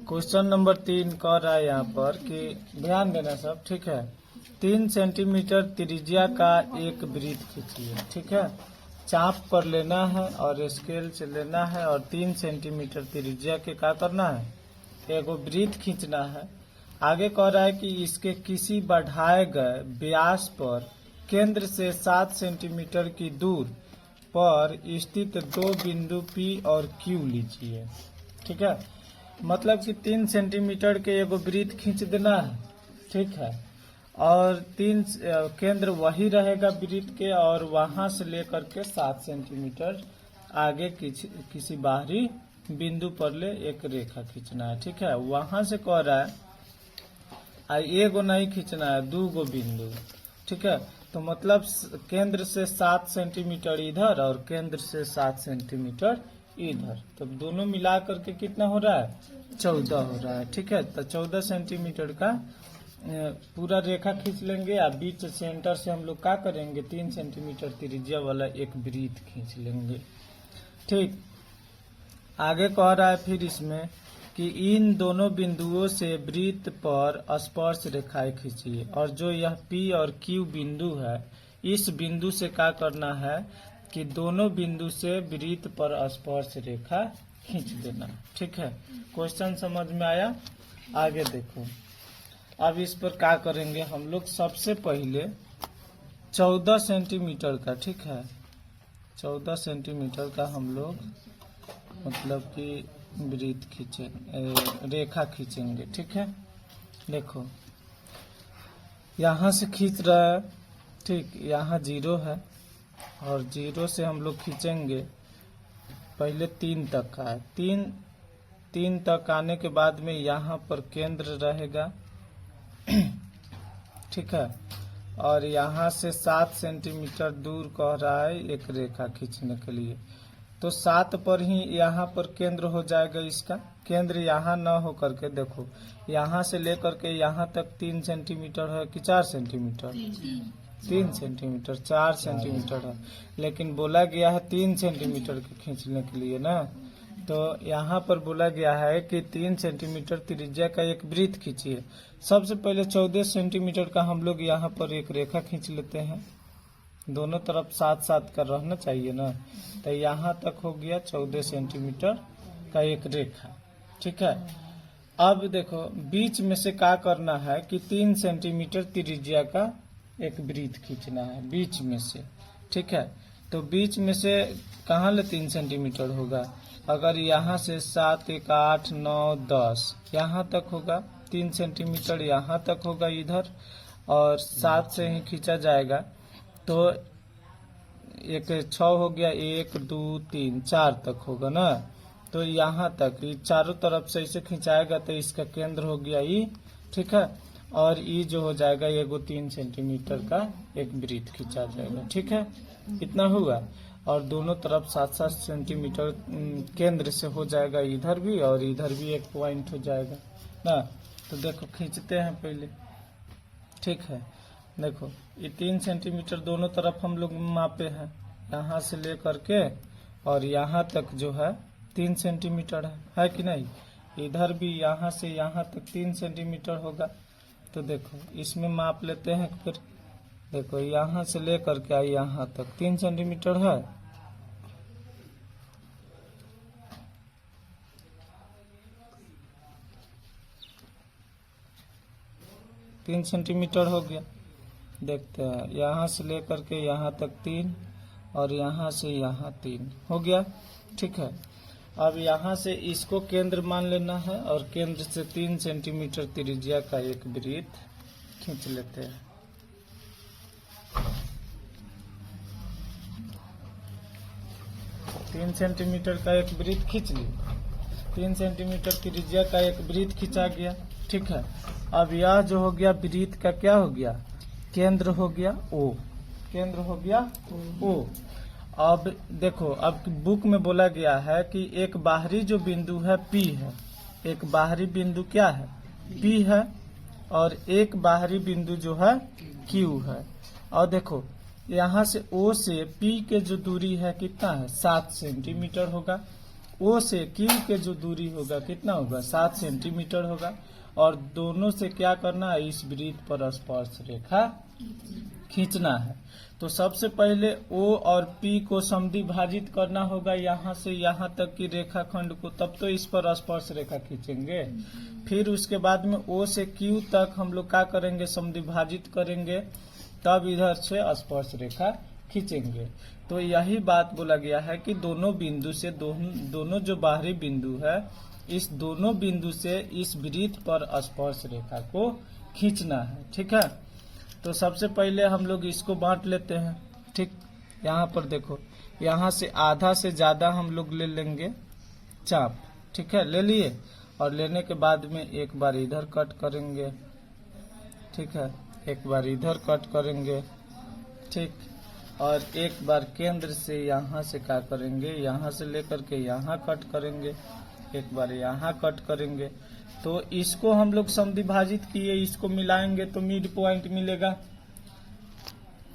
Question number 3 कह रहा है यहाँ पर कि ध्यान देना सब, ठीक है। 3 सेंटीमीटर त्रिज्या का एक वृत्त खींचिए, ठीक है। चाप पर लेना है और स्केल से लेना है और 3 सेंटीमीटर त्रिज्या के क्या करना है, एगो वृत्त खींचना है। आगे कह रहा है कि इसके किसी बढ़ाए गए व्यास पर केंद्र से 7 सेंटीमीटर की दूर पर स्थित दो बिंदु P और Q लीजिए, ठीक है। मतलब कि 3 सेंटीमीटर के एगो वृत्त खींच देना है, ठीक है। और 3 केंद्र वही रहेगा वृत्त के और वहां से लेकर के 7 सेंटीमीटर आगे किसी बाहरी बिंदु पर ले एक रेखा खींचना है, ठीक है। वहां से कह रहा है एगो नहीं खींचना है, 2 गो बिंदु, ठीक है। तो मतलब केंद्र से 7 सेंटीमीटर इधर और केंद्र से 7 सेंटीमीटर इधर, तो दोनों मिला करके कितना हो रहा है, 14 हो रहा है, ठीक है। तो 14 सेंटीमीटर का पूरा रेखा खींच लेंगे। या बीच सेंटर से हम लोग क्या करेंगे, 3 सेंटीमीटर त्रिज्या वाला एक वृत्त खींच लेंगे, ठीक। आगे कह रहा है फिर इसमें कि इन दोनों बिंदुओं से वृत्त पर स्पर्श रेखाएं खींचिए और जो यह P और Q बिंदु है, इस बिंदु से क्या करना है कि दोनों बिंदु से वृत्त पर स्पर्श रेखा खींच देना, ठीक है। क्वेश्चन समझ में आया। आगे देखो, अब इस पर क्या करेंगे हम लोग, सबसे पहले 14 सेंटीमीटर का, ठीक है, 14 सेंटीमीटर का हम लोग मतलब कि वृत्त खींचेंगे, रेखा खींचेंगे, ठीक है। देखो यहाँ से खींच रहा है, ठीक, यहाँ 0 है और 0 से हम लोग खींचेंगे पहले 3 तक का है। 3 तक आने के बाद में यहाँ पर केंद्र रहेगा, ठीक है। और यहाँ से 7 सेंटीमीटर दूर कह रहा है एक रेखा खींचने के लिए, तो 7 पर ही यहाँ पर केंद्र हो जाएगा। इसका केंद्र यहाँ न हो करके देखो, यहाँ से लेकर के यहाँ तक 3 सेंटीमीटर है कि 4 सेंटीमीटर, 3 सेंटीमीटर, 4 सेंटीमीटर है, लेकिन बोला गया है 3 सेंटीमीटर के खींचने के लिए ना। तो यहाँ पर बोला गया है कि 3 सेंटीमीटर त्रिज्या का एक वृत्त खींचिए। सबसे पहले 14 सेंटीमीटर का हम लोग यहाँ पर एक रेखा खींच लेते हैं, दोनों तरफ 7-7 का रहना चाहिए ना। तो यहाँ तक हो गया 14 सेंटीमीटर का एक रेखा, ठीक है। अब देखो बीच में से क्या करना है कि 3 सेंटीमीटर त्रिज्या का एक वृत्त खींचना है बीच में से, ठीक है। तो बीच में से कहाँ ले 3 सेंटीमीटर होगा, अगर यहाँ से 7, 1, 8, 9, 10 यहाँ तक होगा, 3 सेंटीमीटर यहाँ तक होगा इधर, और 7 से ही खींचा जाएगा तो एक 6 हो गया, 1, 2, 3, 4 तक होगा ना। तो यहाँ तक ये चारों तरफ से इसे खिंचाएगा तो इसका केंद्र हो गया ई, ठीक है। और ई जो हो जाएगा एगो 3 सेंटीमीटर का एक वृत्त खींचा जाएगा, ठीक है। इतना हुआ और दोनों तरफ 7-7 सेंटीमीटर केंद्र से हो जाएगा, इधर भी और इधर भी एक पॉइंट हो जाएगा ना। तो देखो खींचते हैं पहले, ठीक है। देखो ये 3 सेंटीमीटर दोनों तरफ हम लोग मापे हैं, यहाँ से लेकर के और यहाँ तक जो है 3 सेंटीमीटर है कि नहीं। इधर भी यहाँ से यहाँ तक 3 सेंटीमीटर होगा। तो देखो इसमें माप लेते हैं फिर, देखो यहाँ से लेकर के यहाँ तक 3 सेंटीमीटर है, तीन सेंटीमीटर हो गया। देखते हैं यहाँ से लेकर के यहाँ तक 3 और यहाँ से यहाँ 3 हो गया, ठीक है। अब यहाँ से इसको केंद्र मान लेना है और केंद्र से 3 सेंटीमीटर त्रिज्या का एक वृत्त खींच लेते हैं। तीन सेंटीमीटर का एक वृत्त खींच ली, 3 सेंटीमीटर त्रिज्या का एक वृत्त खींचा गया, ठीक है। अब यह जो हो गया वृत्त का क्या हो गया, केंद्र हो गया O, केंद्र हो गया O। अब देखो अब बुक में बोला गया है कि एक बाहरी जो बिंदु है P है, एक बाहरी बिंदु क्या है P है, और एक बाहरी बिंदु जो है Q है। और देखो यहाँ से O से P के जो दूरी है कितना है, 7 सेंटीमीटर होगा। ओ से क्यू के जो दूरी होगा कितना होगा 7 सेंटीमीटर होगा। और दोनों से क्या करना है, इस वृत्त पर स्पर्श रेखा खींचना है। तो सबसे पहले ओ और पी को समद्विभाजित करना होगा यहाँ से यहाँ तक की रेखाखंड को, तब तो इस पर स्पर्श रेखा खींचेंगे। फिर उसके बाद में ओ से क्यू तक हम लोग क्या करेंगे, समद्विभाजित करेंगे, तब इधर से स्पर्श रेखा खींचेंगे। तो यही बात बोला गया है कि दोनों बिंदु से दोनों जो बाहरी बिंदु है, इस दोनों बिंदु से इस वृत्त पर स्पर्श रेखा को खींचना है। ठीक है, तो सबसे पहले हम लोग इसको बांट लेते हैं। ठीक, यहाँ पर देखो, यहाँ से आधा से ज्यादा हम लोग ले लेंगे चाप। ठीक है, ले लिए, और लेने के बाद में एक बार इधर कट करेंगे। ठीक है, एक बार इधर कट करेंगे। ठीक, और एक बार केंद्र से यहाँ से क्या करेंगे, यहाँ से लेकर के यहाँ कट करेंगे, एक बार यहाँ कट करेंगे। तो इसको हम लोग समद्विभाजित किए, इसको मिलाएंगे तो मिड पॉइंट मिलेगा,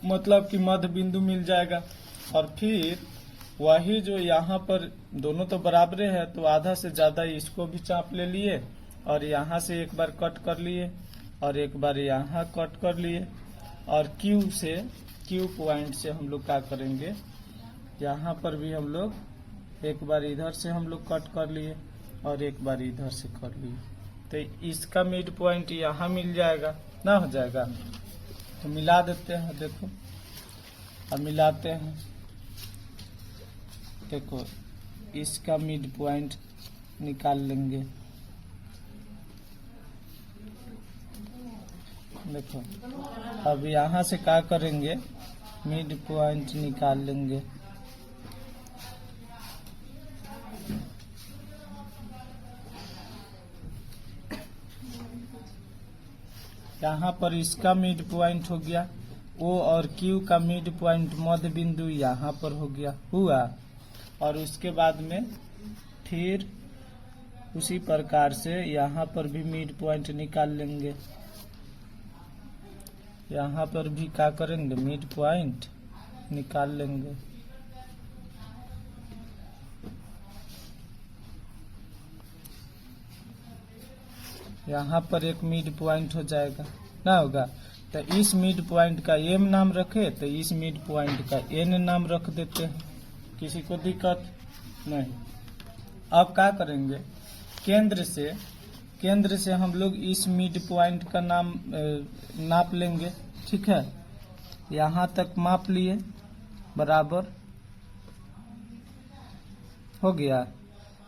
मतलब कि मध्य बिंदु मिल जाएगा। और फिर वही जो यहाँ पर दोनों तो बराबरे है, तो आधा से ज्यादा इसको भी चाप ले लिए, और यहाँ से एक बार कट कर लिए, और एक बार यहाँ कट कर लिए, और क्यू पॉइंट से हम लोग क्या करेंगे, यहाँ पर भी हम लोग एक बार इधर से हम लोग कट कर लिए, और एक बार इधर से कर लिए। तो इसका मिड पॉइंट यहाँ मिल जाएगा ना, हो जाएगा। तो मिला देते हैं, देखो, अब मिलाते हैं। देखो, इसका मिड पॉइंट निकाल लेंगे। देखो, अब यहाँ से क्या करेंगे, मिड पॉइंट निकाल लेंगे। यहाँ पर इसका मिड पॉइंट हो गया, ओ और क्यू का मिड पॉइंट मध्य बिंदु यहाँ पर हो गया हुआ। और उसके बाद में फिर उसी प्रकार से यहाँ पर भी मिड पॉइंट निकाल लेंगे। यहाँ पर भी क्या करेंगे, मिड पॉइंट निकाल लेंगे। यहाँ पर एक मिड पॉइंट हो जाएगा ना, होगा। तो इस मिड पॉइंट का एम नाम रखे, तो इस मिड पॉइंट का एन नाम रख देते हैं, किसी को दिक्कत नहीं। अब क्या करेंगे, केंद्र से हम लोग इस मिड पॉइंट का नाम नाप लेंगे। ठीक है, यहाँ तक माप लिए, बराबर हो गया।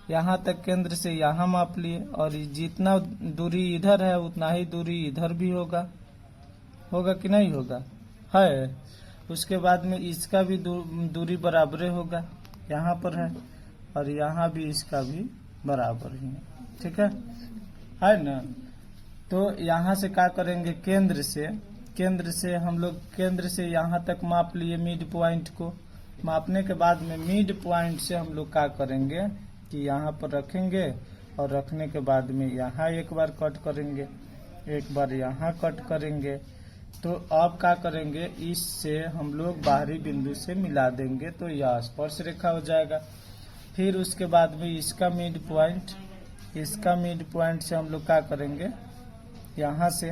यहाँ तक केंद्र से यहाँ माप लिए, और जितना दूरी इधर है उतना ही दूरी इधर भी होगा कि नहीं होगा, है। उसके बाद में इसका भी दूरी बराबर होगा, यहाँ पर है, और यहाँ भी इसका भी बराबर ही है। ठीक है ना। तो यहाँ से क्या करेंगे, केंद्र से हम लोग केंद्र से यहाँ तक माप लिए मिड पॉइंट को। मापने के बाद में मिड पॉइंट से हम लोग क्या करेंगे कि यहाँ पर रखेंगे, और रखने के बाद में यहाँ एक बार कट करेंगे, एक बार यहाँ कट करेंगे। तो अब क्या करेंगे, इससे हम लोग बाहरी बिंदु से मिला देंगे, तो यह स्पर्श रेखा हो जाएगा। फिर उसके बाद में इसका मिड पॉइंट से हम लोग क्या करेंगे, यहाँ से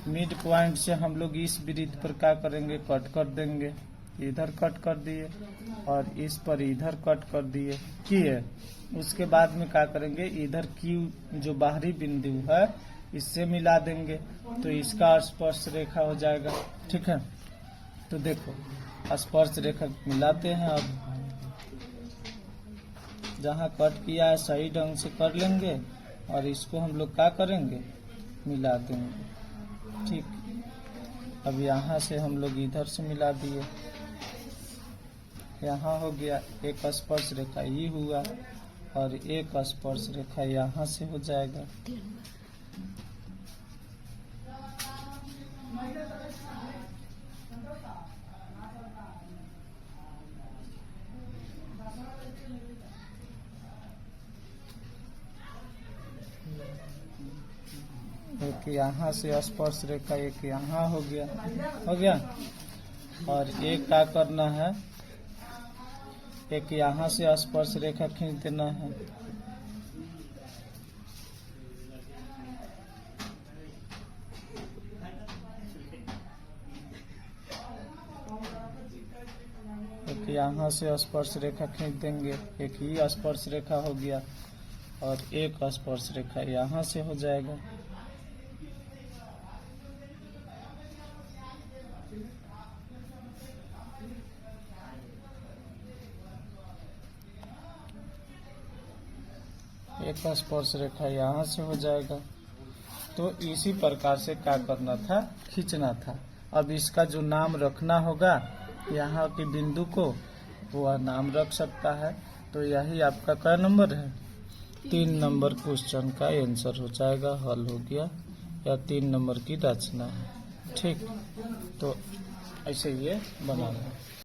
मिड पॉइंट से हम लोग इस वृत्त पर क्या करेंगे, कट कर देंगे। इधर कट कर दिए, और इस पर इधर कट कर दिए किए। उसके बाद में क्या करेंगे, इधर क्यू जो बाहरी बिंदु है इससे मिला देंगे, तो इसका स्पर्श रेखा हो जाएगा। ठीक है, तो देखो स्पर्श रेखा मिलाते हैं। अब जहाँ कट किया है सही ढंग से कर लेंगे, और इसको हम लोग क्या करेंगे, मिला देंगे। ठीक, अब यहाँ से हम लोग इधर से मिला दिए, यहाँ हो गया एक स्पर्श रेखा ये हुआ, और एक स्पर्श रेखा यहाँ से हो जाएगा। एक यहाँ से स्पर्श रेखा एक यहाँ हो गया। और एक क्या करना है, एक यहाँ से स्पर्श रेखा खींच देना है, एक यहाँ से स्पर्श रेखा खींच देंगे, एक ही स्पर्श रेखा हो गया और एक स्पर्श रेखा यहाँ से हो जाएगा। एक स्पर्श रेखा यहाँ से हो जाएगा। तो इसी प्रकार से क्या करना था, खींचना था। अब इसका जो नाम रखना होगा यहाँ के बिंदु को, वह नाम रख सकता है। तो यही आपका क्या नंबर है, 3 नंबर क्वेश्चन का आंसर हो जाएगा, हल हो गया, या 3 नंबर की रचना है। ठीक, तो ऐसे ये बनाना है।